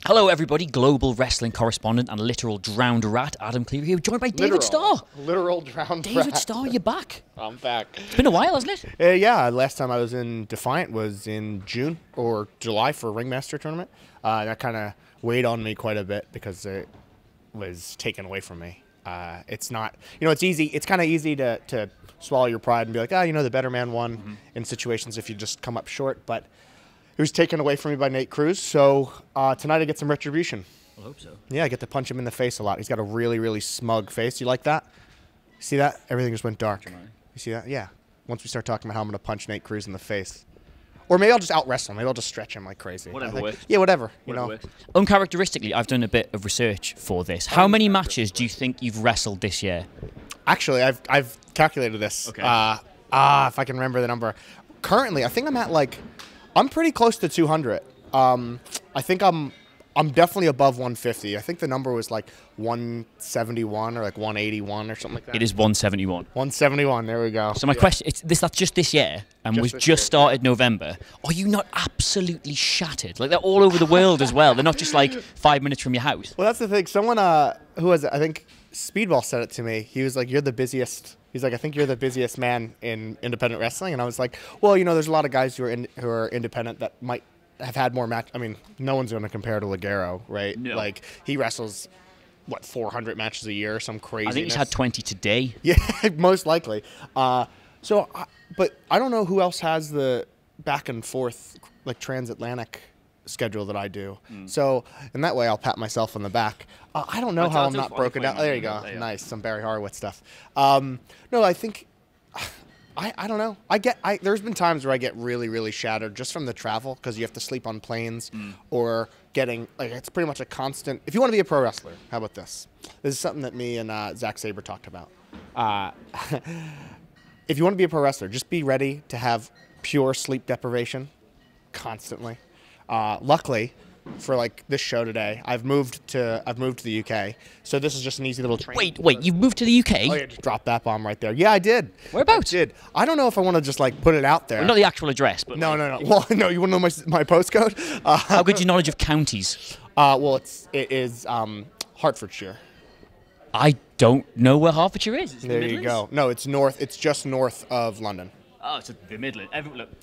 Hello, everybody. Global wrestling correspondent and literal drowned rat, Adam Clery here, joined by David Starr. Literal drowned rat. David Starr, you're back. I'm back. It's been a while, hasn't it? Yeah, last time I was in Defiant was in June or July for a Ringmaster tournament. That kind of weighed on me quite a bit because it was taken away from me. It's not, it's easy. It's kind of easy to swallow your pride and be like, the better man won in situations if you just come up short. But it was taken away from me by Nate Cruz. So tonight I get some retribution. I hope so. Yeah, I get to punch him in the face a lot. He's got a really, really smug face. You like that? See that? Everything just went dark. You see that? Yeah. Once we start talking about how I'm going to punch Nate Cruz in the face. Or maybe I'll just out-wrestle him. Maybe I'll just stretch him like crazy. Whatever works. Yeah, whatever. Works. Uncharacteristically, I've done a bit of research for this. How many matches do you think you've wrestled this year? Actually, I've calculated this. Okay. If I can remember the number. Currently, I think I'm pretty close to 200. I think I'm definitely above 150. I think the number was like 171 or like 181 or something like that. It is 171. 171. There we go. So my question, that's just this year, and we've just started November. Are you not absolutely shattered? Like, they're all over the world as well. They're not just like 5 minutes from your house. Well, that's the thing. Someone who was it? I think Speedball said it to me. He was like, "You're the busiest." He's like, "I think you're the busiest man in independent wrestling." And I was like, "Well, there's a lot of guys who are independent that might have had more match. I mean, no one's going to compare to Ligero, right? No. Like, he wrestles 400 matches a year, some crazy. I think he's had 20 today. Yeah, most likely. But I don't know who else has the back and forth like transatlantic schedule that I do. So in that way, I'll pat myself on the back. I don't know how I'm not broken down. There you go. Nice, some Barry Horowitz stuff. No, I think I don't know. There's been times where I get really, really shattered just from the travel because you have to sleep on planes or getting it's pretty much a constant. If you want to be a pro wrestler, how about this? This is something that me and Zach Sabre talked about. If you want to be a pro wrestler, just be ready to have pure sleep deprivation constantly. Luckily, for like this show today, I've moved to the UK, so this is just an easy little train. Wait, you've moved to the UK? Oh yeah, just drop that bomb right there. Yeah, I did. Whereabouts? I did. I don't know if I want to just like put it out there. Well, not the actual address, but no. Well, no. You want to know my postcode? How good's your knowledge of counties? Well, it is Hertfordshire. I don't know where Hertfordshire is. There you go. No, it's north. It's just north of London. Oh, it's the Midlands.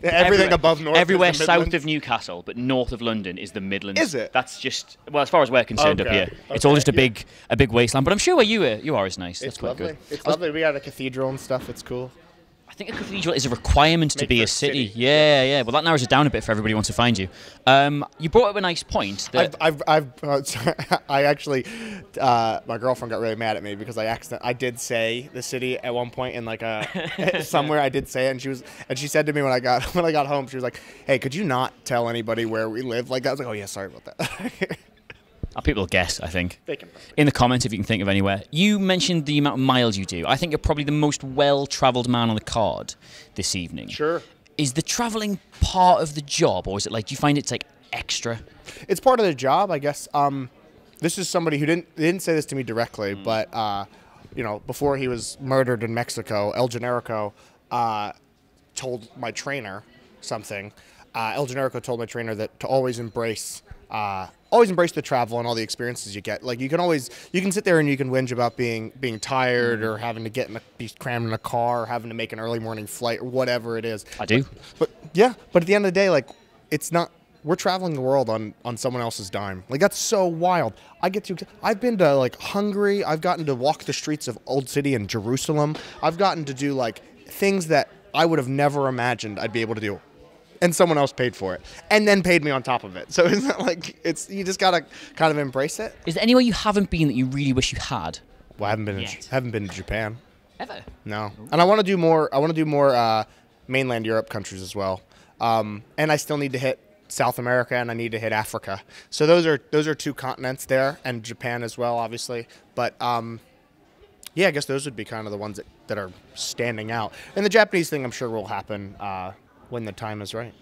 Everything above north. Everywhere is the south of Newcastle, but north of London is the Midlands. Is it? That's just, well, as far as we're concerned up here, it's all just a big wasteland. But I'm sure where you are is nice. That's quite lovely. good. It's lovely. We got a cathedral and stuff. It's cool. I think a cathedral is a requirement to be a city. Yeah. Well, that narrows it down a bit for everybody who wants to find you. You brought up a nice point. That I actually, my girlfriend got really mad at me because I did say the city at one point in like somewhere I did say it, and she said to me when I got home, she was like, "Hey, could you not tell anybody where we live?" Like that. I was like, "Oh yeah, sorry about that." People will guess, I think. They can. In the comments, if you can think of anywhere. You mentioned the amount of miles you do. I think you're probably the most well-travelled man on the card this evening. Sure. Is the travelling part of the job, or is it like, do you find it's like extra? It's part of the job, I guess. This is somebody who didn't say this to me directly, but before he was murdered in Mexico, El Generico told my trainer something. El Generico told my trainer that to always embrace the travel and all the experiences you get. Like you can sit there and you can whinge about being tired or having to be crammed in a car or having to make an early morning flight or whatever it is. I do. But at the end of the day, like it's not. We're traveling the world on someone else's dime. Like that's so wild. I've been to like Hungary. I've gotten to walk the streets of Old City in Jerusalem. I've gotten to do like things that I would have never imagined I'd be able to do. And someone else paid for it, and then paid me on top of it. So it's not like you just gotta kind of embrace it. Is there anywhere you haven't been that you really wish you had? Well, I haven't been to Japan. Ever? No, and I want to do more. I want to do more mainland Europe countries as well. And I still need to hit South America, and I need to hit Africa. So those are two continents there, and Japan as well, obviously. But yeah, I guess those would be kind of the ones that are standing out. And the Japanese thing, I'm sure, will happen when the time is right.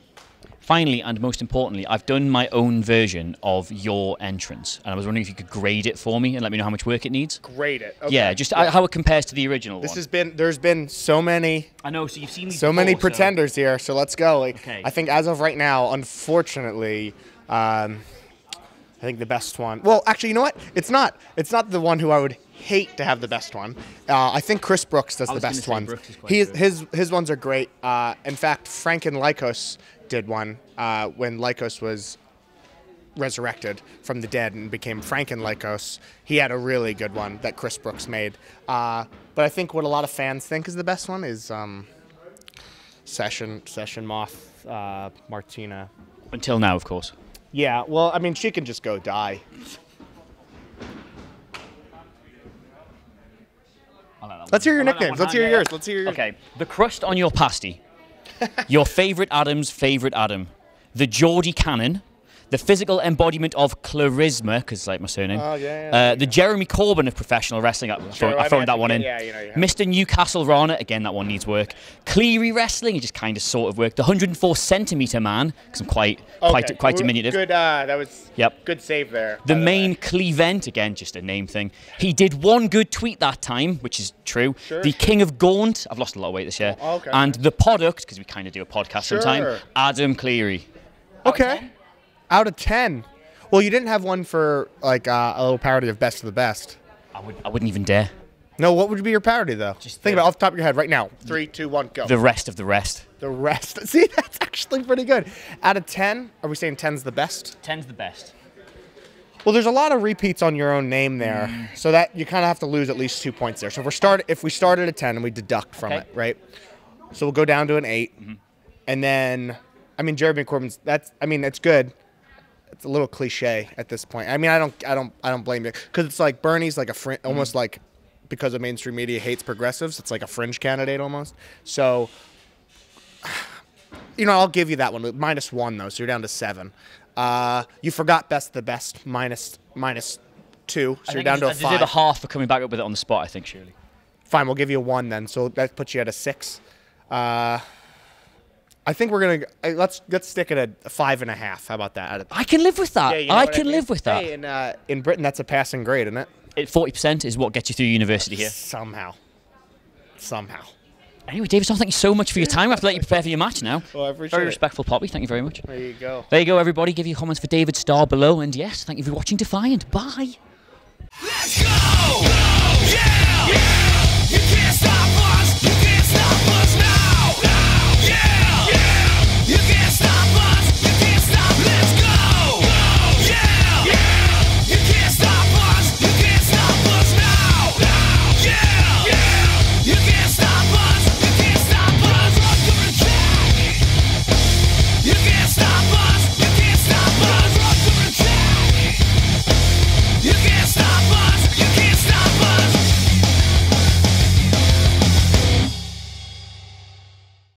Finally, and most importantly, I've done my own version of your entrance, and I was wondering if you could grade it for me and let me know how much work it needs. Grade it. Okay. Yeah, just how it compares to the original one. There's been so many. I know. So you've seen these so many pretenders here. So let's go. Okay. I think as of right now, unfortunately, I think the best one. Well, actually, you know what? It's not. It's not the one who I would hate to have the best one. I think Chris Brooks does the best one. His ones are great. In fact, Franken Lycos did one when Lycos was resurrected from the dead and became Franken Lycos. He had a really good one that Chris Brooks made. But I think what a lot of fans think is the best one is Session Moth Martina. Until now, of course. Yeah, well, I mean, she can just go die. Let's hear your nicknames. Let's hear yours. Let's hear yours. Okay. The crust on your pasty. Your favourite Adam's favourite Adam. The Geordie Cannon. The physical embodiment of charisma, because it's like my surname. Oh, yeah. The Jeremy Corbyn of professional wrestling. I phoned that one in. Yeah, you have. Mr. Newcastle Rana, again, that one needs work. Clery wrestling, it just kind of sort of worked. The 104cm man, because I'm quite diminutive. Good, that was good save there. The main Cleveent, again, just a name thing. He did one good tweet that time, which is true. Sure. The King of Gaunt, I've lost a lot of weight this year. Oh, okay. And the product, because we kind of do a podcast sometime, Adam Clery. Okay. Out of 10. Well, you didn't have one for like a little parody of Best of the Best. I wouldn't even dare. No, what would be your parody though? Just think about it off the top of your head right now. 3, 2, 1, go. The rest of the rest. The rest. See, that's actually pretty good. Out of 10, are we saying 10's the best? 10's the best. Well, there's a lot of repeats on your own name there, so that you kind of have to lose at least 2 points there. So if we started at 10 and we deduct from it, right? So we'll go down to an 8, and then I mean Jeremy Corbyn's. It's good. It's a little cliche at this point. I mean, I don't blame you because it's like Bernie's like a almost like because of mainstream media hates progressives. It's like a fringe candidate almost. So, I'll give you that one. -1 though, so you're down to 7. You forgot Best of the Best -2, so you're down to a 5. I did a half for coming back up with it on the spot. I think surely. Fine, we'll give you a 1 then. So that puts you at a 6. I think we're gonna let's stick it at a 5.5. How about that? I can live with that. Yeah, I can live with that. Hey, in Britain, that's a passing grade, isn't it? 40% is what gets you through university here. Somehow. Anyway, David, thank you so much for your time. I have to let you prepare for your match now. Well, I appreciate Very respectful, Poppy. Thank you very much. There you go. There you go, everybody. Give your comments for David Starr below. And yes, thank you for watching Defiant. Bye. Let's go! Yeah!